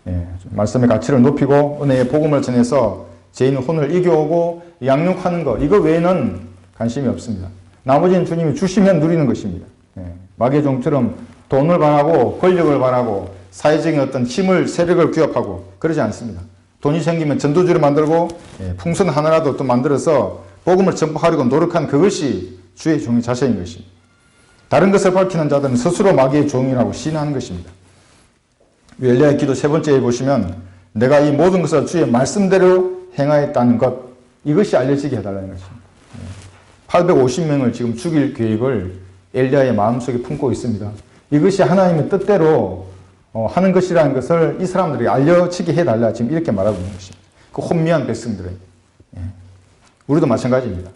예, 말씀의 가치를 높이고 은혜의 복음을 전해서 죄인 혼을 이겨오고 양육하는 것, 이거 외에는 관심이 없습니다. 나머지는 주님이 주시면 누리는 것입니다. 예, 마귀의 종처럼 돈을 바라고 권력을 바라고 사회적인 어떤 힘을 세력을 규합하고 그러지 않습니다. 돈이 생기면 전도주를 만들고 풍선 하나라도 또 만들어서 복음을 전파하려고 노력한 그것이 주의 종의 자세인 것입니다. 다른 것을 밝히는 자들은 스스로 마귀의 종이라고 시인하는 것입니다. 엘리야의 기도 세 번째에 보시면 내가 이 모든 것을 주의 말씀대로 행하였다는 것, 이것이 알려지게 해달라는 것입니다. 850명을 지금 죽일 계획을 엘리야의 마음속에 품고 있습니다. 이것이 하나님의 뜻대로 하는 것이라는 것을 이 사람들이 알려지게 해달라, 지금 이렇게 말하고 있는 것입니다. 그 혼미한 백성들에게. 우리도 마찬가지입니다.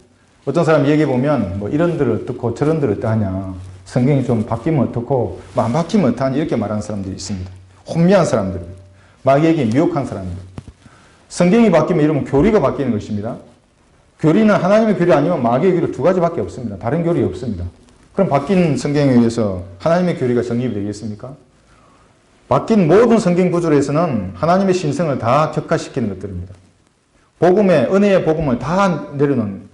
어떤 사람 얘기해보면 뭐 이런들 어떻고 저런들 어떠하냐, 성경이 좀 바뀌면 어떻고 뭐 안 바뀌면 어떠하냐, 이렇게 말하는 사람들이 있습니다. 혼미한 사람들, 마귀에게 미혹한 사람들. 성경이 바뀌면 이러면 교리가 바뀌는 것입니다. 교리는 하나님의 교리 아니면 마귀의 교리 두 가지밖에 없습니다. 다른 교리 없습니다. 그럼 바뀐 성경에 의해서 하나님의 교리가 정립이 되겠습니까? 바뀐 모든 성경 구절에서는 하나님의 신성을 다 격화시키는 것들입니다. 복음의, 은혜의 복음을 다 내려놓는,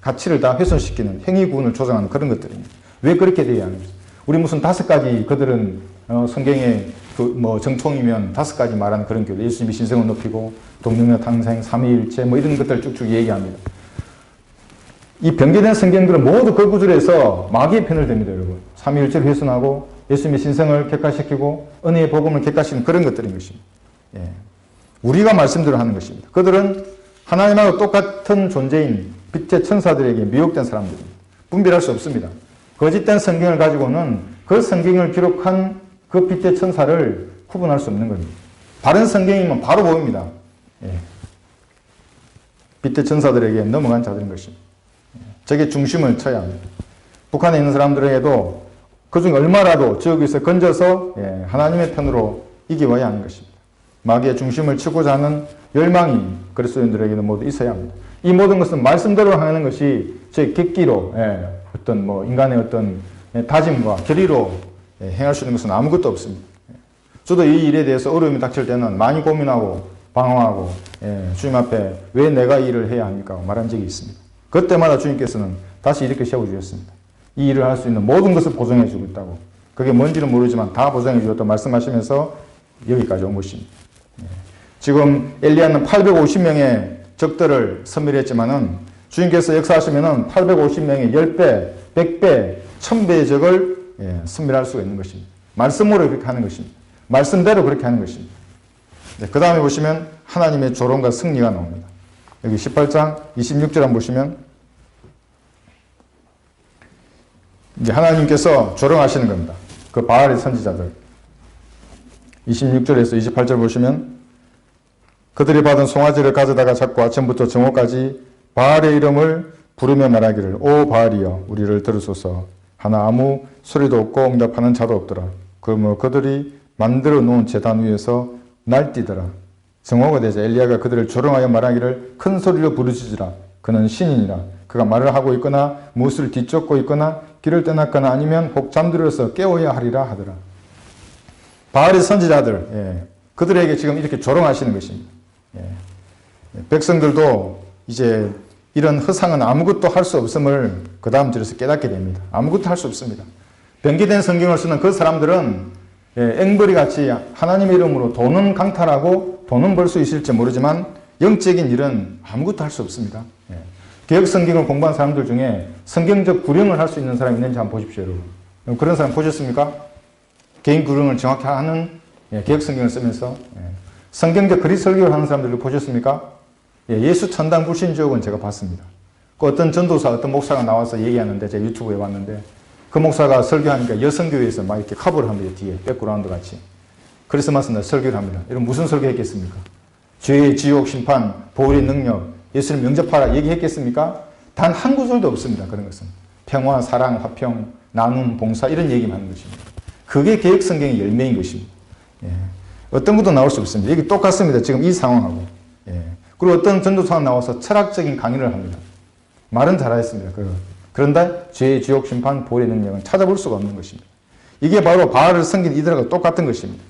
가치를 다 훼손시키는 행위 구분을 조장하는 그런 것들입니다. 왜 그렇게 되어야 하는지. 우리 무슨 5가지 그들은 성경의 뭐 정통이면 5가지 말하는 그런 교리, 예수님이 신성을 높이고 동명력 탕생, 삼위일체 뭐 이런 것들을 쭉쭉 얘기합니다. 이 변개된 성경들은 모두 그 구절에서 마귀의 편을 듭니다, 여러분. 삼위일체를 훼손하고 예수님의 신성을 객관시키고 은혜의 복음을 객관시키는 그런 것들인 것입니다. 예. 우리가 말씀대로 하는 것입니다. 그들은 하나님하고 똑같은 존재인 빛의 천사들에게 미혹된 사람들입니다. 분별할 수 없습니다. 거짓된 성경을 가지고는 그 성경을 기록한 그 빛의 천사를 구분할 수 없는 겁니다. 바른 성경이면 바로 보입니다. 예. 빛의 천사들에게 넘어간 자들인 것입니다. 저게 중심을 쳐야 합니다. 북한에 있는 사람들에게도 그중에 얼마라도 저기서 건져서 하나님의 편으로 이겨와야 하는 것입니다. 마귀의 중심을 치고자 하는 열망이 그리스도인들에게는 모두 있어야 합니다. 이 모든 것은 말씀대로 하는 것이 제 객기로 어떤 뭐 인간의 어떤 다짐과 결의로 행할 수 있는 것은 아무것도 없습니다. 저도 이 일에 대해서 어려움이 닥칠 때는 많이 고민하고 방황하고 주님 앞에 왜 내가 이 일을 해야 합니까? 말한 적이 있습니다. 그때마다 주님께서는 다시 이렇게 세워주셨습니다. 이 일을 할 수 있는 모든 것을 보장해 주고 있다고. 그게 뭔지는 모르지만 다 보장해 주었다고 말씀하시면서 여기까지 온 것입니다. 지금 엘리야는 850명의 적들을 선멸했지만은 주님께서 역사하시면은 850명의 10배, 100배, 1000배의 적을 선멸할 수가 있는 것입니다. 말씀으로 그렇게 하는 것입니다. 말씀대로 그렇게 하는 것입니다. 그 다음에 보시면 하나님의 조롱과 승리가 나옵니다. 여기 18장 26절 한번 보시면 이제 하나님께서 조롱하시는 겁니다. 그 바알의 선지자들. 26절에서 28절 보시면 그들이 받은 송아지를 가져다가 잡고 아침부터 정오까지 바알의 이름을 부르며 말하기를 오 바알이여 우리를 들으소서 하나 아무 소리도 없고 응답하는 자도 없더라. 그러므로 그들이 만들어 놓은 제단 위에서 날뛰더라. 정오가 되자 엘리야가 그들을 조롱하여 말하기를 큰 소리로 부르짖으라. 그는 신이니라. 그가 말을 하고 있거나 무엇을 뒤쫓고 있거나 길을 떠났거나 아니면 혹 잠들어서 깨워야 하리라 하더라. 바알의 선지자들, 그들에게 지금 이렇게 조롱하시는 것입니다. 백성들도 이제 이런 허상은 아무것도 할 수 없음을 그 다음 절에서 깨닫게 됩니다. 아무것도 할 수 없습니다. 변기된 성경을 쓰는 그 사람들은 앵벌이 같이 하나님의 이름으로 돈은 강탈하고 돈은 벌 수 있을지 모르지만 영적인 일은 아무것도 할 수 없습니다. 개혁 성경을 공부한 사람들 중에 성경적 구령을 할 수 있는 사람이 있는지 한번 보십시오, 여러분. 그런 사람 보셨습니까? 개인 구령을 정확히 하는 개혁 성경을 쓰면서 성경적 그리 설교를 하는 사람들을 보셨습니까? 예수 천당 불신주역은 제가 봤습니다. 그 어떤 전도사, 어떤 목사가 나와서 얘기하는데 제가 유튜브에 봤는데 그 목사가 설교하니까 여성교회에서 막 이렇게 커버를 합니다. 뒤에 백그라운드 같이. 크리스마스 날 설교를 합니다. 여러분 무슨 설교했겠습니까? 죄의 지옥 심판, 보혈의 능력, 예수님 영접하라 얘기했겠습니까? 단 한 구절도 없습니다. 그런 것은. 평화, 사랑, 화평, 나눔, 봉사 이런 얘기만 하는 것입니다. 그게 개혁 성경의 열매인 것입니다. 어떤 것도 나올 수 없습니다. 여기 똑같습니다. 지금 이 상황하고. 그리고 어떤 전도사가 나와서 철학적인 강의를 합니다. 말은 잘하였습니다. 그런데 죄의 지옥 심판, 보혈의 능력은 찾아볼 수가 없는 것입니다. 이게 바로 바알을 섬긴 이들하고 똑같은 것입니다.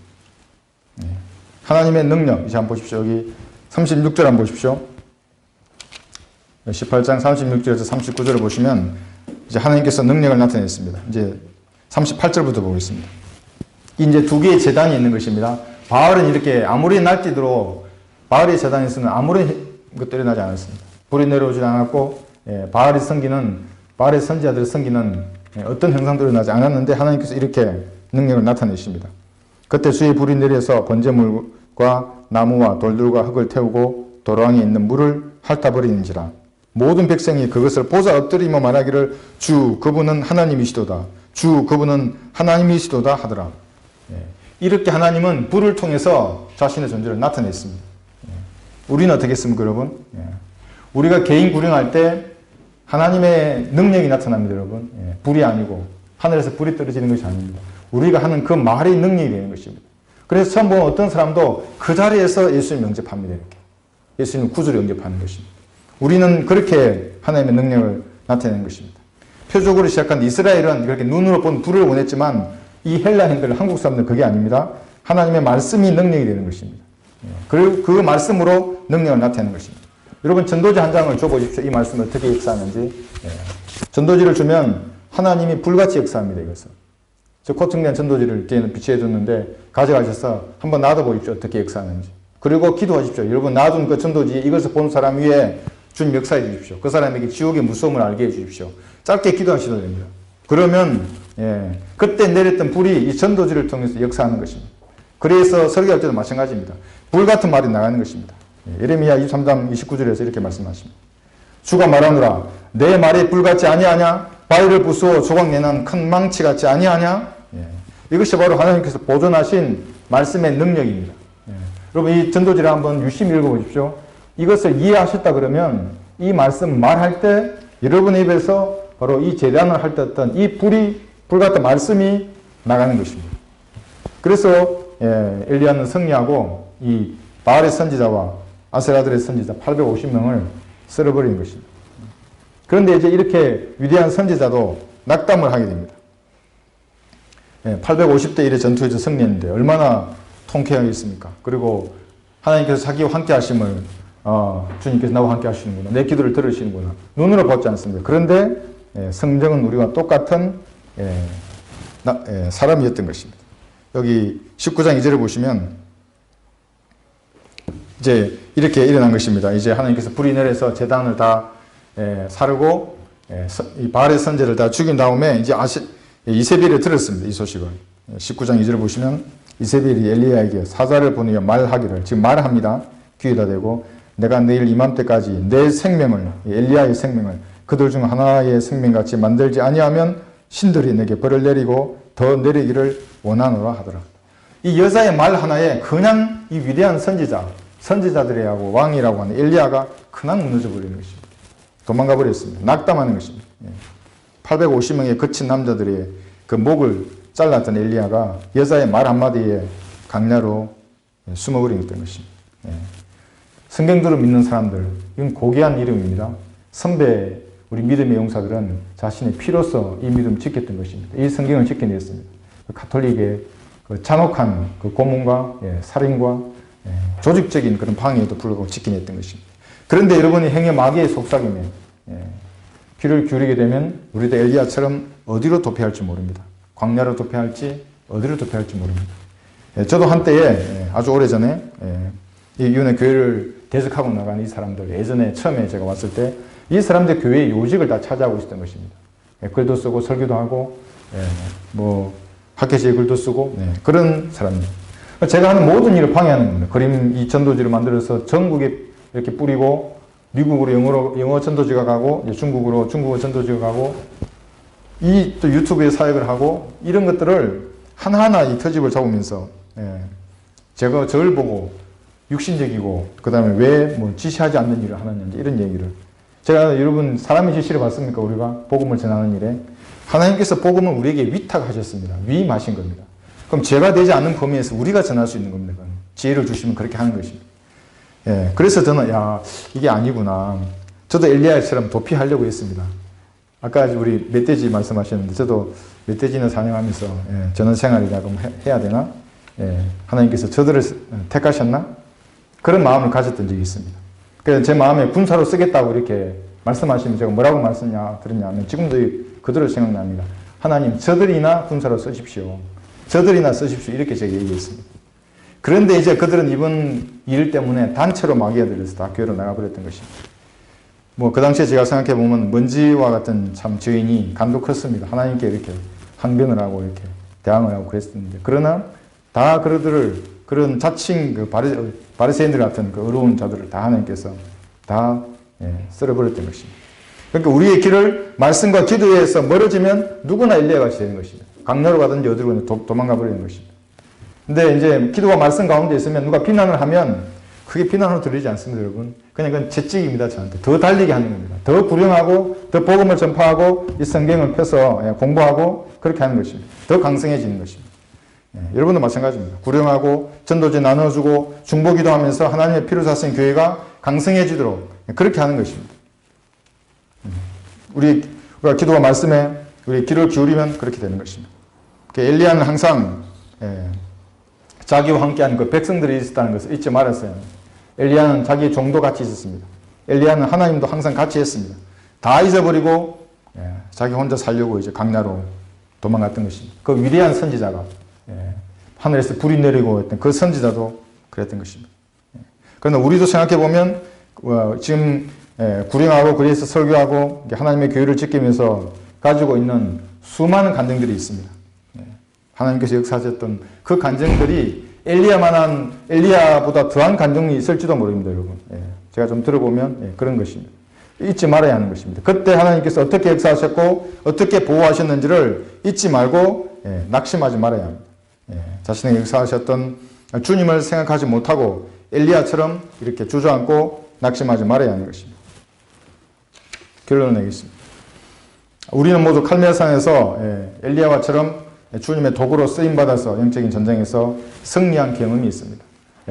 하나님의 능력, 이제 한번 보십시오. 여기 36절 한번 보십시오. 18장 36절에서 39절을 보시면 이제 하나님께서 능력을 나타냈습니다. 이제 38절부터 보겠습니다. 이제 두 개의 재단이 있는 것입니다. 바알은 이렇게 아무리 날뛰도록 바알의 재단에서는 아무런 것들이 나지 않았습니다. 불이 내려오지 않았고, 바알의 선지자들의 섬기는 어떤 형상들이 나지 않았는데 하나님께서 이렇게 능력을 나타내십니다. 그때 주의 불이 내려서 번제물과 나무와 돌들과 흙을 태우고 도로왕에 있는 물을 핥아버리는지라. 모든 백성이 그것을 보자 엎드리며 말하기를 주 그분은 하나님이시도다. 주 그분은 하나님이시도다 하더라. 이렇게 하나님은 불을 통해서 자신의 존재를 나타냈습니다. 우리는 어떻게 했습니까, 여러분? 우리가 개인 구령할 때 하나님의 능력이 나타납니다, 여러분. 불이 아니고 하늘에서 불이 떨어지는 것이 아닙니다. 우리가 하는 그 말이 능력이 되는 것입니다. 그래서 처음 보면 어떤 사람도 그 자리에서 예수님 영접합니다. 이렇게. 예수님 구주를 영접하는 것입니다. 우리는 그렇게 하나님의 능력을 나타내는 것입니다. 표적으로 시작한 이스라엘은 그렇게 눈으로 본 불을 원했지만 이 헬라인들, 한국 사람들은 그게 아닙니다. 하나님의 말씀이 능력이 되는 것입니다. 그리고 그 말씀으로 능력을 나타내는 것입니다. 여러분 전도지 한 장을 줘보십시오. 이 말씀을 어떻게 역사하는지. 전도지를 주면 하나님이 불같이 역사합니다. 이것을. 저 코팅된 전도지를 뒤에는 비치해뒀는데 가져가셔서 한번 놔둬보십시오. 어떻게 역사하는지. 그리고 기도하십시오. 여러분 놔둔 그 전도지 이것을 본 사람 위에 주님 역사해 주십시오. 그 사람에게 지옥의 무서움을 알게 해 주십시오. 짧게 기도하셔도 됩니다. 그러면 그때 내렸던 불이 이 전도지를 통해서 역사하는 것입니다. 그래서 설교할 때도 마찬가지입니다. 불 같은 말이 나가는 것입니다. 예레미야 23장 29절에서 이렇게 말씀하십니다. 주가 말하노라 내 말이 불같지 아니하냐? 바위를 부수어 조각내는 큰 망치같지 아니하냐? 이것이 바로 하나님께서 보존하신 말씀의 능력입니다. 여러분 이 전도지를 한번 유심히 읽어보십시오. 이것을 이해하셨다 그러면 이 말씀 말할 때 여러분의 입에서 바로 이 제단을 할 때 어떤 이 불 같은 말씀이 나가는 것입니다. 그래서 엘리야는 승리하고 이 바알의 선지자와 아세라들의 선지자 850명을 쓸어버리는 것입니다. 그런데 이제 이렇게 위대한 선지자도 낙담을 하게 됩니다. 850대 1의 전투에서 승리했는데 얼마나 통쾌하겠습니까? 그리고 하나님께서 자기와 함께 하심을 주님께서 나와 함께 하시는구나. 내 기도를 들으시는구나. 눈으로 보지 않습니다. 그런데 성경은 우리와 똑같은 사람이었던 것입니다. 여기 19장 2절을 보시면 이제 이렇게 일어난 것입니다. 이제 하나님께서 불이 내려서 제단을 다 사르고 이 바알의 선제를 다 죽인 다음에 이제 이세벨이 들었습니다. 이 소식을. 19장 2절을 보시면 이세벨이 엘리야에게 사자를 보내어 말하기를 지금 말합니다. 귀에다 대고 내가 내일 이맘때까지 내 생명을 엘리야의 생명을 그들 중 하나의 생명같이 만들지 아니하면 신들이 내게 벌을 내리고 더 내리기를 원하노라 하더라. 이 여자의 말 하나에 그냥 이 위대한 선지자들이라고 왕이라고 하는 엘리야가 그냥 무너져 버리는 것입니다. 도망가 버렸습니다. 낙담하는 것입니다. 850명의 거친 남자들의 그 목을 잘랐던 엘리야가 여자의 말 한마디에 강야로 숨어버리겠던 것입니다. 성경들을 믿는 사람들, 이건 고귀한 이름입니다. 선배 우리 믿음의 용사들은 자신의 피로서 이 믿음을 지켰던 것입니다. 이 성경을 지켜냈습니다. 가톨릭의 그 잔혹한 그 고문과 살인과 조직적인 그런 방해에도 불구하고 지켜냈던 것입니다. 그런데 여러분이 행여 마귀의 속삭임에 귀를 기울이게 되면 우리도 엘리야처럼 어디로 도피할지 모릅니다. 광야로 도피할지 어디로 도피할지 모릅니다. 저도 한때에 아주 오래전에 이 이웃의 교회를 대적하고 나간 이 사람들 예전에 처음에 제가 왔을 때 이 사람들 교회의 요직을 다 차지하고 있었던 것입니다. 글도 쓰고 설교도 하고 뭐 학회지에 글도 쓰고 그런 사람들. 제가 하는 모든 일을 방해하는 겁니다. 그림 이 전도지를 만들어서 전국에 이렇게 뿌리고 미국으로 영어 전도지가 가고 중국으로 중국어 전도지가 가고 이 또 유튜브에 사역을 하고 이런 것들을 하나하나 이 터집을 잡으면서 제가 저를 보고 육신적이고 그 다음에 왜 뭐 지시하지 않는 일을 하느냐 이런 얘기를 제가 여러분 사람의 지시를 받습니까? 우리가 복음을 전하는 일에 하나님께서 복음을 우리에게 위탁하셨습니다. 위임하신 겁니다. 그럼 죄가 되지 않는 범위에서 우리가 전할 수 있는 겁니다. 지혜를 주시면 그렇게 하는 것입니다. 그래서 저는 이게 아니구나. 저도 엘리야처럼 도피하려고 했습니다. 아까 우리 멧돼지 말씀하셨는데 저도 멧돼지는 사냥하면서 전원생활이다 그럼 해야 되나? 하나님께서 저들을 택하셨나? 그런 마음을 가졌던 적이 있습니다. 그래서 제 마음에 군사로 쓰겠다고 이렇게 말씀하시면 제가 뭐라고 들었냐면 지금도 그대로 생각납니다. 하나님 저들이나 군사로 쓰십시오. 저들이나 쓰십시오. 이렇게 제가 얘기했습니다. 그런데 이제 그들은 이번 일 때문에 단체로 마귀가 들려서 다 교회로 나가버렸던 것입니다. 그 당시에 제가 생각해보면 먼지와 같은 참 죄인이 간도 컸습니다. 하나님께 이렇게 항변을 하고 이렇게 대항을 하고 그랬었는데, 그러나 다 그런 자칭 바리새인들 같은 그 어려운 자들을 다 하나님께서 다 썰어버렸던 것입니다. 그러니까 우리의 길을 말씀과 기도에서 멀어지면 누구나 엘리야 같이 되는 것입니다. 강로로 가든지 어디로 도망가 버리는 것입니다. 근데 이제 기도와 말씀 가운데 있으면 누가 비난을 하면 그게 비난으로 들리지 않습니다, 여러분. 그냥 그건 채찍입니다, 저한테. 더 달리게 하는 겁니다. 더 구령하고, 더 복음을 전파하고, 이 성경을 펴서 공부하고, 그렇게 하는 것입니다. 더 강성해지는 것입니다. 여러분도 마찬가지입니다. 구령하고, 전도제 나눠주고, 중보기도 하면서 하나님의 피로 사신 교회가 강성해지도록 그렇게 하는 것입니다. 우리가 기도와 말씀에 우리 귀를 기울이면 그렇게 되는 것입니다. 엘리야는 항상 자기와 함께하는 그 백성들이 있었다는 것을 잊지 말았어요. 엘리야는 자기의 종도 같이 있었습니다. 엘리야는 하나님도 항상 같이 했습니다. 다 잊어버리고 자기 혼자 살려고 이제 강야로 도망갔던 것입니다. 그 위대한 선지자가 하늘에서 불이 내리고 했던 그 선지자도 그랬던 것입니다. 그러나 우리도 생각해보면 지금 구령하고 그리에서 설교하고 하나님의 교회를 지키면서 가지고 있는 수많은 간증들이 있습니다. 하나님께서 역사하셨던 그 간증들이 엘리야보다 더한 간증이 있을지도 모릅니다, 여러분. 제가 좀 들어보면 그런 것입니다. 잊지 말아야 하는 것입니다. 그때 하나님께서 어떻게 역사하셨고 어떻게 보호하셨는지를 잊지 말고 낙심하지 말아야 합니다. 자신의 역사하셨던 주님을 생각하지 못하고 엘리야처럼 이렇게 주저앉고 낙심하지 말아야 하는 것입니다. 결론을 내겠습니다. 우리는 모두 칼멜산에서 엘리야와처럼 주님의 도구로 쓰임받아서 영적인 전쟁에서 승리한 경험이 있습니다.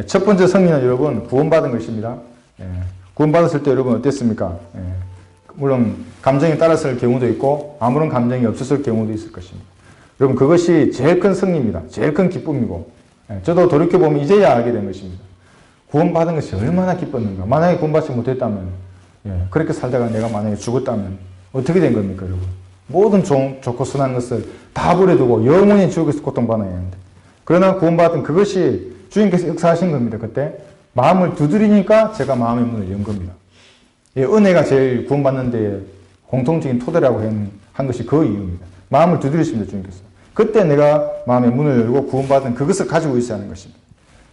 첫 번째 승리는 여러분 구원받은 것입니다. 구원받았을 때 여러분 어땠습니까? 물론 감정이 따랐을 경우도 있고 아무런 감정이 없었을 경우도 있을 것입니다. 여러분 그것이 제일 큰 승리입니다. 제일 큰 기쁨이고 저도 돌이켜보면 이제야 알게 된 것입니다. 구원받은 것이 얼마나 기뻤는가. 만약에 구원받지 못했다면 그렇게 살다가 내가 만약에 죽었다면 어떻게 된 겁니까, 여러분? 모든 좋고 선한 것을 다 버려두고 영원히 지옥에서 고통받아야 하는데, 그러나 구원받은 그것이 주님께서 역사하신 겁니다. 그때 마음을 두드리니까 제가 마음의 문을 연 겁니다. 은혜가 제일 구원받는 데 공통적인 토대라고 한 것이 그 이유입니다. 마음을 두드리십니다, 주님께서. 그때 내가 마음의 문을 열고 구원받은 그것을 가지고 있어야 하는 것입니다.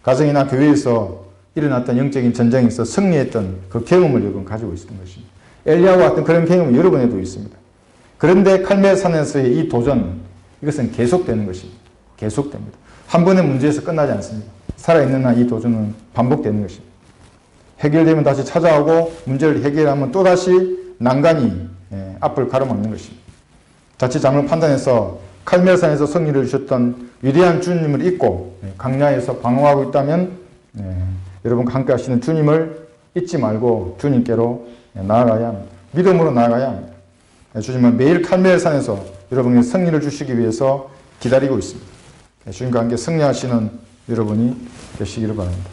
가정이나 교회에서 일어났던 영적인 전쟁에서 승리했던 그 경험을 여러분 가지고 있는 것입니다. 엘리야와 같은 그런 경험이 여러분에도 있습니다. 그런데 칼멜산에서의 이 도전, 이것은 계속되는 것입니다. 계속됩니다. 한 번의 문제에서 끝나지 않습니다. 살아있는 한 이 도전은 반복되는 것입니다. 해결되면 다시 찾아오고 문제를 해결하면 또다시 난간이 앞을 가로막는 것입니다. 자칫 잘못 판단해서 칼멜산에서 승리를 주셨던 위대한 주님을 잊고 강야에서 방황하고 있다면 여러분과 함께 하시는 주님을 잊지 말고 주님께로 나아가야 합니다. 믿음으로 나아가야 합니다. 주님은 매일 칼멜산에서 여러분에게 승리를 주시기 위해서 기다리고 있습니다. 주님과 함께 승리하시는 여러분이 되시기를 바랍니다.